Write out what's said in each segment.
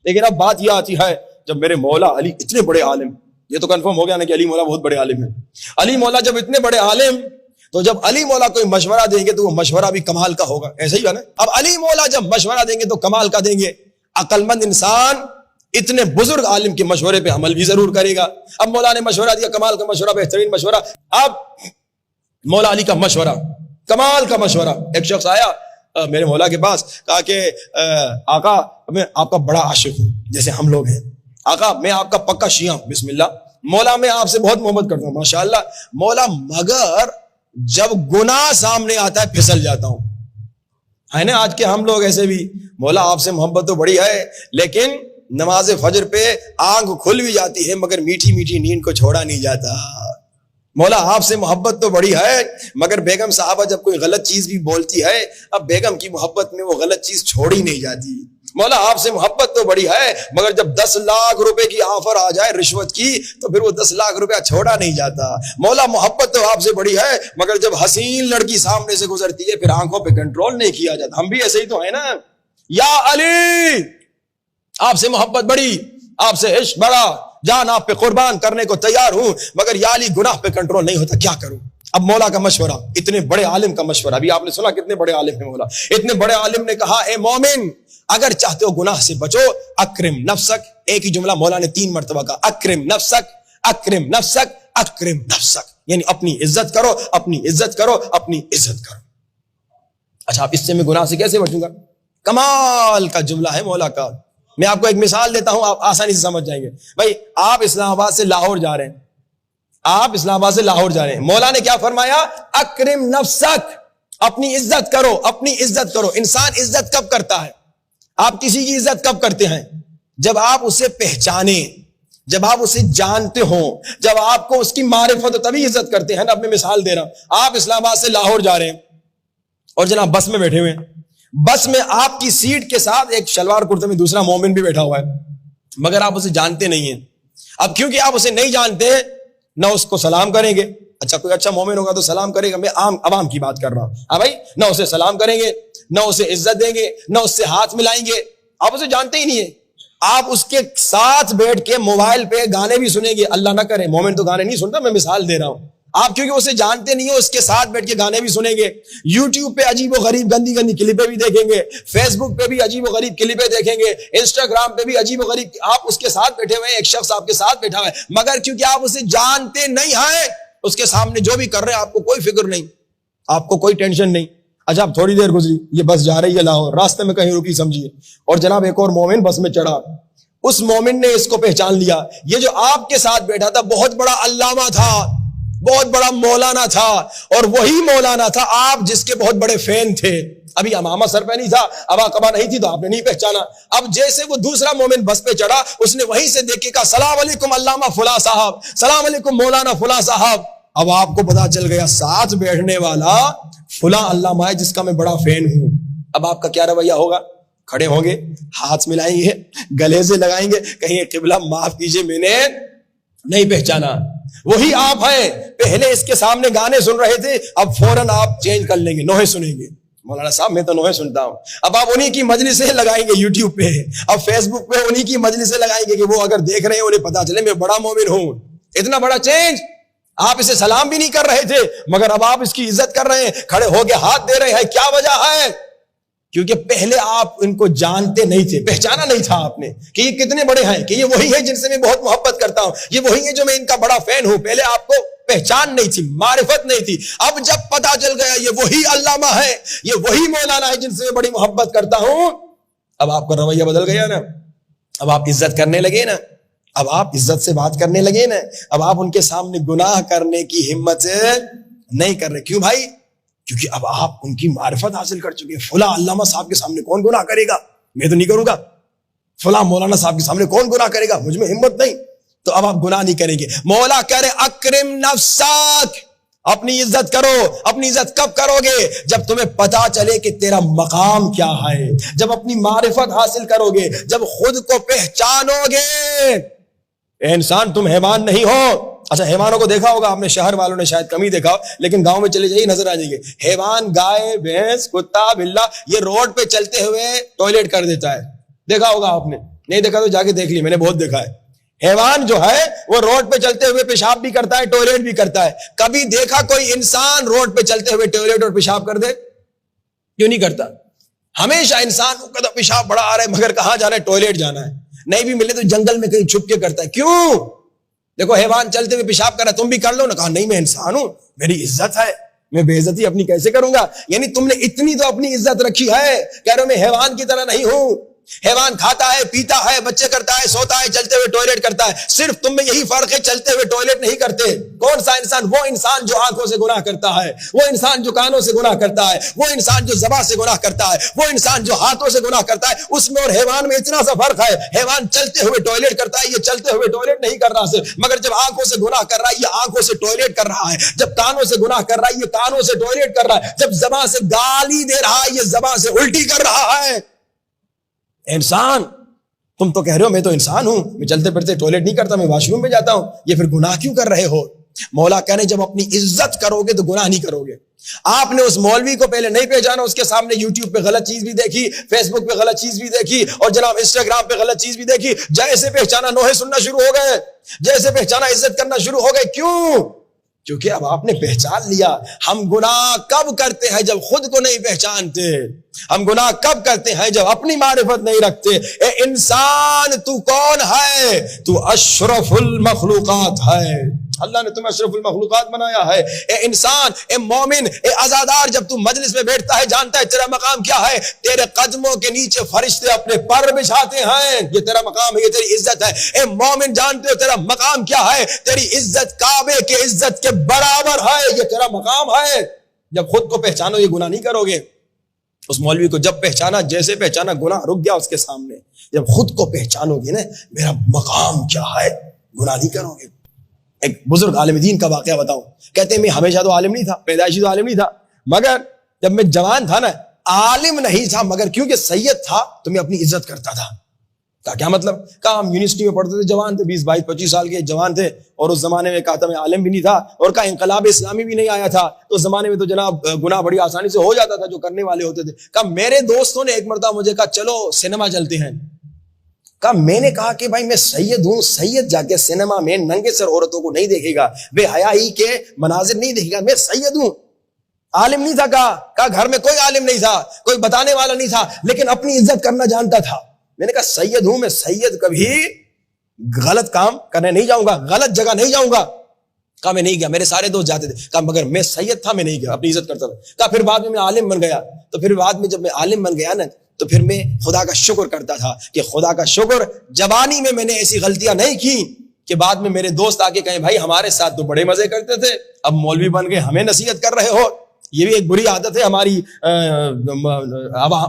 لیکن اب بات یہ آتی ہے جب میرے مولا علی اتنے بڑے عالم، یہ تو کنفرم ہو گیا نا کہ علی مولا بہت بڑے عالم ہیں، علی مولا جب اتنے بڑے عالم، تو جب علی مولا کوئی مشورہ دیں گے تو وہ مشورہ بھی کمال کا ہوگا، ایسا ہی ہے نا؟ اب علی مولا جب مشورہ دیں گے تو کمال کا دیں گے، عقل مند انسان اتنے بزرگ عالم کے مشورے پہ عمل بھی ضرور کرے گا۔ اب مولا نے مشورہ دیا، کمال کا مشورہ، بہترین مشورہ، اب مولا علی کا مشورہ، کمال کا مشورہ۔ ایک شخص آیا میرے مولا کے پاس، کہا کہ آقا میں آپ کا بڑا عاشق ہوں، جیسے ہم لوگ ہیں، آقا میں آپ کا پکا شیعہ ہوں، بسم اللہ، مولا میں آپ سے بہت محبت کرتا ہوں، ماشاءاللہ مولا، مگر جب گناہ سامنے آتا ہے پھسل جاتا ہوں۔ ہے نا آج کے ہم لوگ ایسے بھی، مولا آپ سے محبت تو بڑی ہے لیکن نماز فجر پہ آنکھ کھل بھی جاتی ہے مگر میٹھی میٹھی نیند کو چھوڑا نہیں جاتا۔ مولا آپ سے محبت تو بڑی ہے مگر بیگم صاحبہ جب کوئی غلط چیز بھی بولتی ہے، اب بیگم کی محبت میں وہ غلط چیز چھوڑی نہیں جاتی۔ مولا آپ سے محبت تو بڑی ہے مگر جب 10 لاکھ روپے کی آفر آ جائے رشوت کی تو پھر وہ 10 لاکھ روپیہ چھوڑا نہیں جاتا۔ مولا محبت تو آپ سے بڑی ہے مگر جب حسین لڑکی سامنے سے گزرتی ہے پھر آنکھوں پہ کنٹرول نہیں کیا جاتا۔ ہم بھی ایسے ہی تو ہیں نا۔ یا علی آپ سے محبت بڑی، آپ سے عشق بڑا، جان آپ پہ قربان کرنے کو تیار ہوں مگر یا علی گناہ پہ کنٹرول نہیں ہوتا، کیا کروں؟ اب مولا کا مشورہ، اتنے بڑے عالم کا مشورہ، ابھی آپ نے سنا کتنے بڑے عالم ہیں مولا، اتنے بڑے عالم نے کہا اے مومن اگر چاہتے ہو گناہ سے بچو، اکرم نفسک، ایک ہی جملہ مولا نے 3 مرتبہ کہا، اکرم نفسک، اکرم نفسک، اکرم نفسک، یعنی اپنی عزت کرو، اپنی عزت کرو، اپنی عزت کرو۔ اچھا اب اس سے میں گناہ سے کیسے بچوں گا؟ کمال کا جملہ ہے مولا کا۔ میں آپ کو ایک مثال دیتا ہوں، آپ آسانی سے سمجھ جائیں گے۔ بھائی آپ اسلام آباد سے لاہور جا رہے ہیں، آپ اسلام آباد سے لاہور جا رہے ہیں، مولا نے کیا فرمایا؟ اکرم نفسک، اپنی عزت کرو، اپنی عزت کرو۔ انسان عزت کب کرتا ہے؟ آپ کسی کی عزت کب کرتے ہیں؟ جب آپ اسے پہچانیں، جب آپ اسے جانتے ہوں، جب آپ کو اس کی معرفت ہو تبھی عزت کرتے ہیں نا۔ اب میں مثال دے رہا ہوں، آپ اسلام آباد سے لاہور جا رہے ہیں اور جناب بس میں بیٹھے ہوئے ہیں، بس میں آپ کی سیٹ کے ساتھ ایک شلوار کرتے میں دوسرا مومن بھی بیٹھا ہوا ہے مگر آپ اسے جانتے نہیں ہیں۔ اب کیونکہ آپ اسے نہیں جانتے نہ اس کو سلام کریں گے، اچھا کوئی اچھا مومن ہوگا تو سلام کرے گا، میں عام عوام کی بات کر رہا ہوں، ہاں بھائی، نہ اسے سلام کریں گے، نہ اسے عزت دیں گے، نہ اس سے ہاتھ ملائیں گے، آپ اسے جانتے ہی نہیں ہیں۔ آپ اس کے ساتھ بیٹھ کے موبائل پہ گانے بھی سنیں گے، اللہ نہ کرے مومن تو گانے نہیں سنتا، میں مثال دے رہا ہوں۔ آپ کیونکہ اسے جانتے نہیں ہو، اس کے ساتھ بیٹھ کے گانے بھی سنیں گے، یوٹیوب پہ عجیب و غریب گندی گندی کلپیں بھی دیکھیں گے، فیس بک پہ بھی عجیب و غریب کلپیں دیکھیں گے، انسٹاگرام پہ بھی عجیب و غریب، آپ اس کے ساتھ بیٹھے ہوئے ہیں، ایک شخص آپ کے ساتھ بیٹھا ہوا ہے مگر کیونکہ آپ اسے جانتے نہیں ہیں، اس کے سامنے جو بھی کر رہے ہیں آپ کو کوئی فکر نہیں، آپ کو کوئی ٹینشن نہیں۔ اچھا اب تھوڑی دیر گزری، یہ بس جا رہی ہے لاہور، راستے میں کہیں رکی سمجھیے، اور جناب ایک اور مومن بس میں چڑھا، اس مومن نے اس کو پہچان لیا، یہ جو آپ کے ساتھ بیٹھا تھا بہت بڑا علامہ تھا، بہت بڑا مولانا تھا، اور وہی مولانا تھا آپ جس کے بہت بڑے فین تھے۔ ابھی امامہ سر پہ نہیں تھا، ابا کبا نہیں تھی تو آپ نے نہیں پہچانا۔ اب جیسے وہ دوسرا مومن بس پہ چڑھا، اس نے وہیں سے دیکھ کے کہا السلام علیکم علامہ فلاں صاحب، السلام علیکم مولانا فلاں صاحب۔ اب آپ کو پتا چل گیا ساتھ بیٹھنے والا فلاں علامہ ہے جس کا میں بڑا فین ہوں۔ اب آپ کا کیا رویہ ہوگا؟ کھڑے ہوں گے، ہاتھ ملائیں گے، گلے سے لگائیں گے، کہیں قبلہ معاف کیجئے میں نے نہیں پہچانا، وہی آپ ہیں، پہلے اس کے سامنے گانے سن رہے تھے، اب فوراً آپ چینج کر لیں گے، نوحے سنیں گے۔ مولانا صاحب میں تو نوحے سنتا ہوں، اب آپ انہی کی مجلسیں لگائیں گے یوٹیوب پہ، اب فیس بک پہ انہی کی مجلسیں لگائیں گے کہ وہ اگر دیکھ رہے ہیں انہیں پتا چلے میں بڑا مومن ہوں۔ اتنا بڑا چینج! آپ اسے سلام بھی نہیں کر رہے تھے مگر اب آپ اس کی عزت کر رہے ہیں، کھڑے ہو کے ہاتھ دے رہے ہیں، کیا وجہ ہے؟ کیونکہ پہلے آپ ان کو جانتے نہیں تھے، پہچانا نہیں تھا آپ نے کہ یہ کتنے بڑے ہیں، کہ یہ وہی ہیں جن سے میں بہت محبت کرتا ہوں، یہ وہی ہیں جو میں ان کا بڑا فین ہوں۔ پہلے آپ کو پہچان نہیں تھی، معرفت نہیں تھی، اب جب پتا چل گیا یہ وہی علامہ ہے، یہ وہی مولانا ہے جن سے میں بڑی محبت کرتا ہوں، اب آپ کا رویہ بدل گیا نا، اب آپ عزت کرنے لگے نا، اب آپ عزت سے بات کرنے لگے نا، اب آپ ان کے سامنے گناہ کرنے کی ہمت نہیں کر رہے۔ کیوں بھائی؟ کیونکہ اب آپ ان کی معرفت حاصل کر چکے ہیں۔ فلاں علامہ صاحب کے سامنے کون گناہ کرے گا؟ میں تو نہیں کروں گا۔ فلاں مولانا صاحب کے سامنے کون گناہ کرے گا؟ مجھ میں ہمت نہیں، تو اب آپ گناہ نہیں کریں گے۔ مولا کہہ رہے اکرم نفسک، اپنی عزت کرو۔ اپنی عزت کب کرو گے؟ جب تمہیں پتا چلے کہ تیرا مقام کیا ہے، جب اپنی معرفت حاصل کرو گے، جب خود کو پہچانو گے۔ اے انسان تم حیوان نہیں ہو۔ اچھا حیوانوں کو دیکھا ہوگا آپ نے، شہر والوں نے شاید کم ہی دیکھا ہو، لیکن گاؤں میں چلے جائیے نظر آ جائیں گے، حیوان گائے بھینس کتا بلا یہ روڈ پہ چلتے ہوئے ٹوائلٹ کر دیتا ہے، دیکھا ہوگا آپ نے، نہیں دیکھا تو جا کے دیکھ لی، میں نے بہت دیکھا ہے. حیوان جو ہے وہ روڈ پہ چلتے ہوئے پیشاب بھی کرتا ہے، ٹوائلٹ بھی کرتا ہے. کبھی دیکھا کوئی انسان روڈ پہ چلتے ہوئے ٹوائلٹ اور پیشاب کر دے؟ کیوں نہیں کرتا؟ ہمیشہ انسان کو کہتا پیشاب بڑا آ رہا ہے مگر کہاں جانا ہے؟ ٹوائلٹ جانا ہے. نہیں بھی ملے تو جنگل میں کہیں چھپ کے کرتا ہے. کیوں؟ دیکھو حیوان چلتے ہوئے پیشاب کر رہا ہے، تم بھی کر لو نا. کہا نہیں میں انسان ہوں، میری عزت ہے، میں بے عزتی اپنی کیسے کروں گا؟ یعنی تم نے اتنی تو اپنی عزت رکھی ہے. کہہ رہے میں حیوان کی طرح نہیں ہوں. حیوان کھاتا ہے، پیتا ہے، بچے کرتا ہے، سوتا ہے، چلتے ہوئے ٹوائلٹ کرتا ہے. صرف تم میں یہی فرق ہے، چلتے ہوئے ٹوائلٹ نہیں کرتے. کون سا انسان؟ وہ انسان جو آنکھوں سے گناہ کرتا ہے، وہ انسان جو کانوں سے گناہ کرتا ہے، وہ انسان جو زبان سے گناہ کرتا ہے، وہ انسان جو ہاتھوں سے گناہ کرتا ہے. اس میں اور حیوان میں اتنا سا فرق ہے. حیوان چلتے ہوئے ٹوائلٹ کرتا ہے، یہ چلتے ہوئے ٹوائلٹ نہیں کر رہا صرف، مگر جب آنکھوں سے گناہ کر رہا ہے یہ آنکھوں سے ٹوائلٹ کر رہا ہے. جب کانوں سے گناہ کر رہا ہے یہ کانوں سے ٹوائلٹ کر رہا ہے. جب زبان سے گالی دے رہا ہے یہ زبان سے الٹی کر رہا ہے. انسان تم تو کہہ رہے ہو میں تو انسان ہوں، میں چلتے پھرتے ٹوائلٹ نہیں کرتا، میں واش روم میں جاتا ہوں. یہ پھر گناہ کیوں کر رہے ہو؟ مولا کہنے جب اپنی عزت کرو گے تو گناہ نہیں کرو گے. آپ نے اس مولوی کو پہلے نہیں پہچانا، اس کے سامنے یوٹیوب پہ غلط چیز بھی دیکھی، فیس بک پہ غلط چیز بھی دیکھی، اور جناب انسٹاگرام پہ غلط چیز بھی دیکھی. جیسے پہچانا نوحے سننا شروع ہو گئے، جیسے پہچانا عزت کرنا شروع ہو گئے. کیوں؟ کیونکہ اب آپ نے پہچان لیا. ہم گناہ کب کرتے ہیں؟ جب خود کو نہیں پہچانتے. ہم گناہ کب کرتے ہیں؟ جب اپنی معرفت نہیں رکھتے. اے انسان تو کون ہے؟ تو اشرف المخلوقات ہے. اللہ نے تمہیں اشرف المخلوقات بنایا ہے. اے انسان، اے مومن، اے عزادار، جب تو مجلس میں بیٹھتا ہے جانتا ہے تیرا مقام کیا ہے. تیرے قدموں کے نیچے فرشتے اپنے پر بچھاتے ہیں، یہ تیرا مقام ہے، یہ تیری عزت ہے. اے مومن جانتے ہو تیرا مقام کیا ہے؟ تیری عزت کعبے کے عزت کے برابر ہے، یہ تیرا مقام ہے. جب خود کو پہچانو یہ گناہ نہیں کرو گے. اس مولوی کو جب پہچانا، جیسے پہچانا گناہ رک گیا اس کے سامنے. جب خود کو پہچانو گے نا میرا مقام کیا ہے، گناہ نہیں کرو گے. ایک بزرگ عالم دین کا واقعہ بتاؤں. کہتے ہیں میں ہمیشہ تو عالم نہیں تھا، پیدائشی تو عالم نہیں تھا، مگر جب میں جوان تھا نا عالم نہیں تھا، مگر کیونکہ سید تھا تو میں اپنی عزت کرتا تھا. کیا مطلب؟ کہا ہم یونیورسٹی میں پڑھتے تھے، جوان تھے، 20 22 25 سال کے جوان تھے، اور اس زمانے میں کہا تھا میں عالم بھی نہیں تھا، اور کہا انقلاب اسلامی بھی نہیں آیا تھا، تو اس زمانے میں تو جناب گناہ بڑی آسانی سے ہو جاتا تھا جو کرنے والے ہوتے تھے. کہا میرے دوستوں نے ایک مرتبہ مجھے کہا چلو سینما چلتے ہیں. کہا میں نے کہا کہ بھائی میں سید ہوں، سید جا کے سینما میں ننگے سر عورتوں کو نہیں دیکھے گا، بے حیائی کے مناظر نہیں دیکھے گا، میں سید ہوں. عالم نہیں تھا. کہا گھر میں کوئی عالم نہیں تھا، کوئی بتانے والا نہیں تھا، لیکن اپنی عزت کرنا جانتا تھا. میں نے کہا سید ہوں میں، سید کبھی غلط کام کرنے نہیں جاؤں گا، غلط جگہ نہیں جاؤں گا. کہا میں نہیں گیا، میرے سارے دوست جاتے تھے. کہا مگر میں سید تھا، میں نہیں گیا، اپنی عزت کرتا تھا. کہا پھر بعد میں عالم بن گیا، تو پھر بعد میں جب میں عالم بن گیا نا تو پھر میں خدا کا شکر کرتا تھا کہ خدا کا شکر جوانی میں نے ایسی غلطیاں نہیں کی کہ بعد میں میرے دوست آ کے کہیں بھائی ہمارے ساتھ تو بڑے مزے کرتے تھے، اب مولوی بن گئے ہمیں نصیحت کر رہے ہو. یہ بھی ایک بری عادت ہے ہماری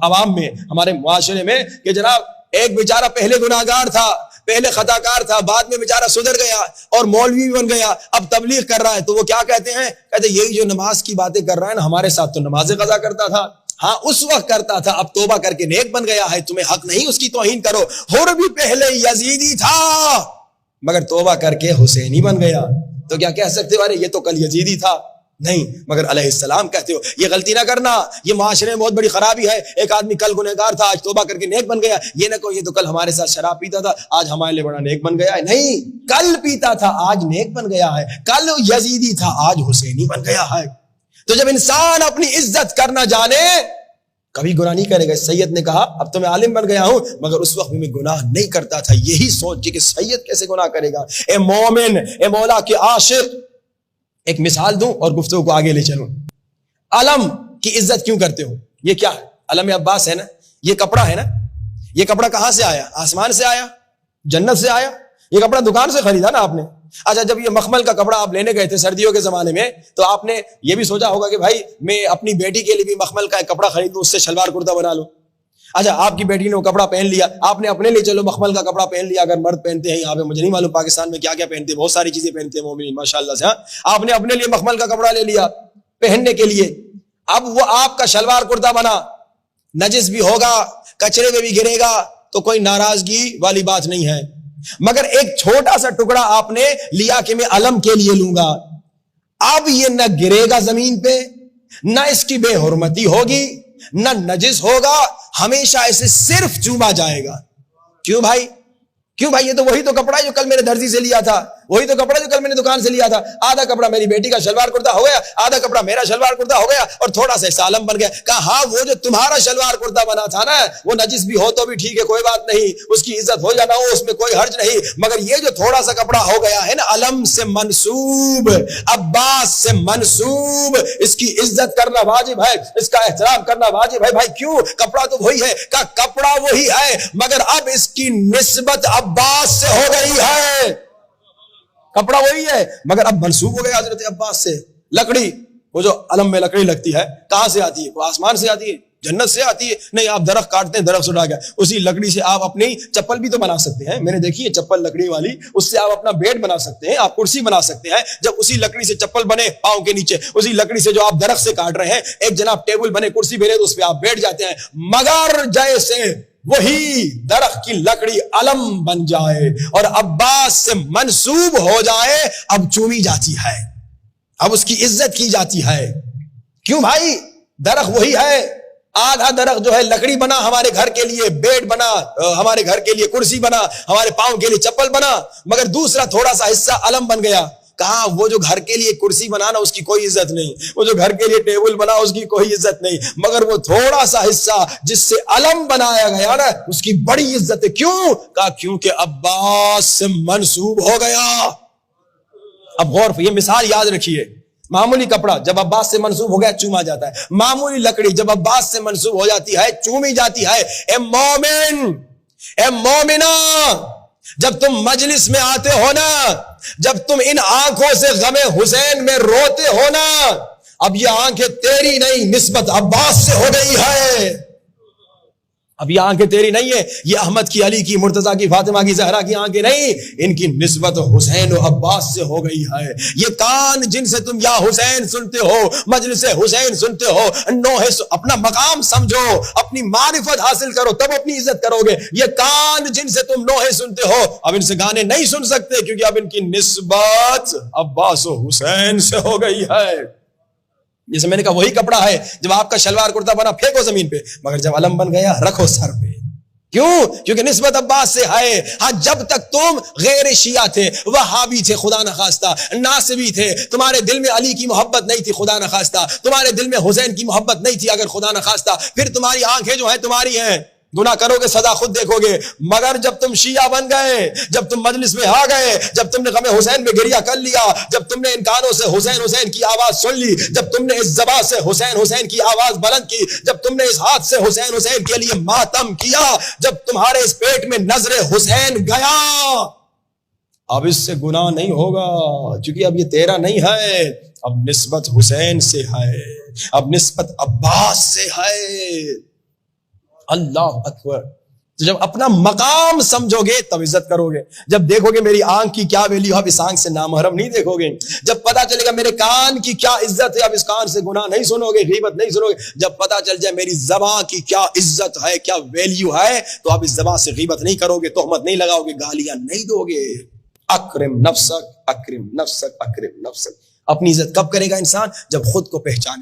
عوام میں، ہمارے معاشرے میں، کہ جناب ایک بیچارہ پہلے گناہگار تھا، پہلے خطا کار تھا، بعد میں بیچارہ سدھر گیا اور مولوی بن گیا، اب تبلیغ کر رہا ہے. تو وہ کیا کہتے ہیں؟ کہتے یہی جو نماز کی باتیں کر رہا ہے نا، ہمارے ساتھ تو نمازیں قضا کرتا تھا. ہاں اس وقت کرتا تھا، اب توبہ کر کے نیک بن گیا ہے، تمہیں حق نہیں اس کی توہین کرو. اور بھی پہلے یزیدی تھا مگر توبہ کر کے حسینی بن گیا. تو کیا کہہ سکتے ہو ارے یہ تو کل یزیدی تھا؟ نہیں، مگر علیہ السلام کہتے ہو. یہ غلطی نہ کرنا، یہ معاشرے میں بہت بڑی خرابی ہے. ایک آدمی کل گنہگار تھا، آج توبہ کر کے نیک بن گیا. یہ نہ کہو یہ تو کل ہمارے ساتھ شراب پیتا تھا، آج ہمارے لیے بڑا نیک بن گیا ہے. نہیں، کل پیتا تھا آج نیک بن گیا ہے، کل یزیدی تھا آج حسینی بن گیا ہے. تو جب انسان اپنی عزت کرنا جانے کبھی گناہ نہیں کرے گا. سید نے کہا اب تو میں عالم بن گیا ہوں مگر اس وقت میں گناہ نہیں کرتا تھا. یہی سوچ کہ سید کیسے گناہ کرے گا. اے مومن، اے مولا کے عاشق، ایک مثال دوں اور گفتگو کو آگے لے چلوں. علم کی عزت کیوں کرتے ہو؟ یہ کیا ہے؟ علم عباس ہے نا، یہ کپڑا ہے نا، یہ کپڑا کہاں سے آیا؟ آسمان سے آیا، جنت سے آیا. یہ کپڑا دکان سے خریدا نا آپ نے. اچھا جب یہ مخمل کا کپڑا آپ لینے گئے تھے سردیوں کے زمانے میں تو آپ نے یہ بھی سوچا ہوگا کہ بھائی میں اپنی بیٹی کے لیے بھی مخمل کا ایک کپڑا خرید لوں، اس سے شلوار کرتا بنا لوں. اچھا آپ کی بیٹی نے وہ کپڑا پہن لیا، آپ نے اپنے لیے چلو مخمل کا کپڑا پہن لیا. اگر مرد پہنتے ہیں یہاں پہ، مجھے نہیں معلوم پاکستان میں کیا کیا پہنتے ہیں، بہت ساری چیزیں پہنتے ہیں مومنین ماشاءاللہ سے. آپ نے اپنے لیے مخمل کا کپڑا لے لیا پہننے کے لیے. اب وہ آپ کا شلوار کرتا بنا، نجس بھی ہوگا، کچرے میں بھی گرے گا تو کوئی ناراضگی والی بات نہیں ہے. مگر ایک چھوٹا سا ٹکڑا آپ نے لیا کہ میں علم کے لیے لوں گا. اب یہ نہ گرے گا زمین پہ، نہ اس کی بے حرمتی ہوگی، نہ نجس ہوگا، ہمیشہ اسے صرف چوما جائے گا. کیوں بھائی؟ کیوں بھائی؟ یہ تو وہی تو کپڑا ہے جو کل میں نے درزی سے لیا تھا، وہی تو کپڑا جو کل میں نے دکان سے لیا تھا. آدھا کپڑا میری بیٹی کا شلوار کرتا ہو گیا، آدھا کپڑا میرا شلوار کرتا ہو گیا، اور تھوڑا سا سالم بن گیا. کہا ہاں وہ جو تمہارا شلوار کرتا بنا تھا نا، وہ نجس بھی ہو تو بھی ٹھیک ہے، کوئی بات نہیں، اس کی عزت ہو یا نہ ہو اس میں کوئی حرج نہیں، مگر یہ جو تھوڑا سا کپڑا ہو گیا ہے نا، علم سے منسوب، عباس سے منسوب، اس کی عزت کرنا واجب ہے، اس کا احترام کرنا واجب ہے. بھائی کیوں؟ کپڑا تو وہی ہے. کہا کپڑا وہی ہے مگر اب اس کی نسبت عباس سے ہو گئی ہے. کپڑا وہی ہے مگر اب منسوب ہو گیا حضرت عباس سے. لکڑی، وہ جو علم میں لکڑی لگتی ہے کہاں سے آتی ہے؟ وہ آسمان سے آتی ہے، جنت سے آتی ہے؟ نہیں، آپ درخت کاٹتے ہیں، درخت اٹھا گیا، اسی لکڑی سے آپ اپنی چپل بھی تو بنا سکتے ہیں. میں نے دیکھی ہے چپل لکڑی والی، اس سے آپ اپنا بیڈ بنا سکتے ہیں، آپ کرسی بنا سکتے ہیں. جب اسی لکڑی سے چپل بنے پاؤں کے نیچے، اسی لکڑی سے جو آپ درخت سے کاٹ رہے ہیں ایک جناب ٹیبل بنے، کرسی بنے، تو اس پہ آپ بیٹھ جاتے ہیں. مگر جیسے وہی درخت کی لکڑی علم بن جائے اور عباس سے منسوب ہو جائے، اب چومی جاتی ہے، اب اس کی عزت کی جاتی ہے. کیوں بھائی؟ درخت وہی ہے. آدھا درخت جو ہے لکڑی بنا، ہمارے گھر کے لیے بیڈ بنا، ہمارے گھر کے لیے کرسی بنا، ہمارے پاؤں کے لیے چپل بنا، مگر دوسرا تھوڑا سا حصہ علم بن گیا. کہاں وہ جو گھر کے لیے کرسی بنانا اس کی کوئی عزت نہیں، وہ جو گھر کے لیے ٹیبل بنا اس کی کوئی عزت نہیں، مگر وہ تھوڑا سا حصہ جس سے علم بنایا گیا نا اس کی بڑی عزت ہے. کیوں؟ کہا کیونکہ عباس سے منسوب ہو گیا. اب غور، یہ مثال یاد رکھیے. معمولی کپڑا جب عباس سے منسوب ہو گیا چوما جاتا ہے، معمولی لکڑی جب عباس سے منسوب ہو جاتی ہے چومی جاتی ہے. اے مومن، اے مومنہ، جب تم مجلس میں آتے ہو نا، جب تم ان آنکھوں سے غم حسین میں روتے ہو نا، اب یہ آنکھیں تیری نہیں، نسبت عباس سے ہو گئی ہے. اب یہ آنکھیں تیری نہیں ہے، یہ احمد کی، علی کی، مرتضیٰ کی، فاطمہ کی، زہرا کی آنکھیں نہیں، ان کی نسبت حسین و عباس سے ہو گئی ہے. یہ کان جن سے تم یا حسین سنتے ہو، مجلس حسین سنتے ہو، نوحے اپنا مقام سمجھو، اپنی معرفت حاصل کرو تب اپنی عزت کرو گے. یہ کان جن سے تم نوحے سنتے ہو اب ان سے گانے نہیں سن سکتے، کیونکہ اب ان کی نسبت عباس و حسین سے ہو گئی ہے. جیسے میں نے کہا وہی کپڑا ہے، جب آپ کا شلوار کرتا بنا پھینکو زمین پہ، مگر جب علم بن گیا رکھو سر پہ. کیوں؟ کیونکہ نسبت عباس سے ہے. ہاں جب تک تم غیر شیعہ تھے، وہابی تھے خدا نخواستہ، ناصبی تھے، تمہارے دل میں علی کی محبت نہیں تھی خدا نخواستہ، تمہارے دل میں حسین کی محبت نہیں تھی اگر خدا نخواستہ، پھر تمہاری آنکھیں جو ہیں تمہاری ہیں، گناہ کرو گے سزا خود دیکھو گے. مگر جب تم شیعہ بن گئے، جب تم مجلس میں آ گئے، جب تم نے غم حسین میں گریہ کر لیا، جب تم نے ان کانوں سے حسین حسین کی آواز سن لی، جب تم نے اس زبان سے حسین حسین کی آواز بلند کی، جب تم نے اس ہاتھ سے حسین حسین کے لیے ماتم کیا، جب تمہارے اس پیٹ میں نظر حسین گیا، اب اس سے گناہ نہیں ہوگا، کیونکہ اب یہ تیرا نہیں ہے، اب نسبت حسین سے ہے، اب نسبت عباس سے ہے. اللہ اکبر. تو جب اپنا مقام سمجھو گے تب عزت کرو گے. جب دیکھو گے میری آنکھ کی کیا ویلیو، اب اس آنکھ سے نامحرم نہیں دیکھو گے. جب پتا چلے گا میرے کان کی کیا عزت ہے، اب اس کان سے گناہ نہیں سنو گے، غیبت نہیں سنو گے. جب پتا چل جائے میری زبان کی کیا عزت ہے، کیا ویلیو ہے، تو اب اس زبان سے غیبت نہیں کرو گے، تہمت نہیں لگاؤ گے، گالیاں نہیں دو گے. اکرم نفسک، اکرم نفسک، اکرم نفسک. اپنی عزت کب کرے گا انسان؟ جب خود کو پہچانے.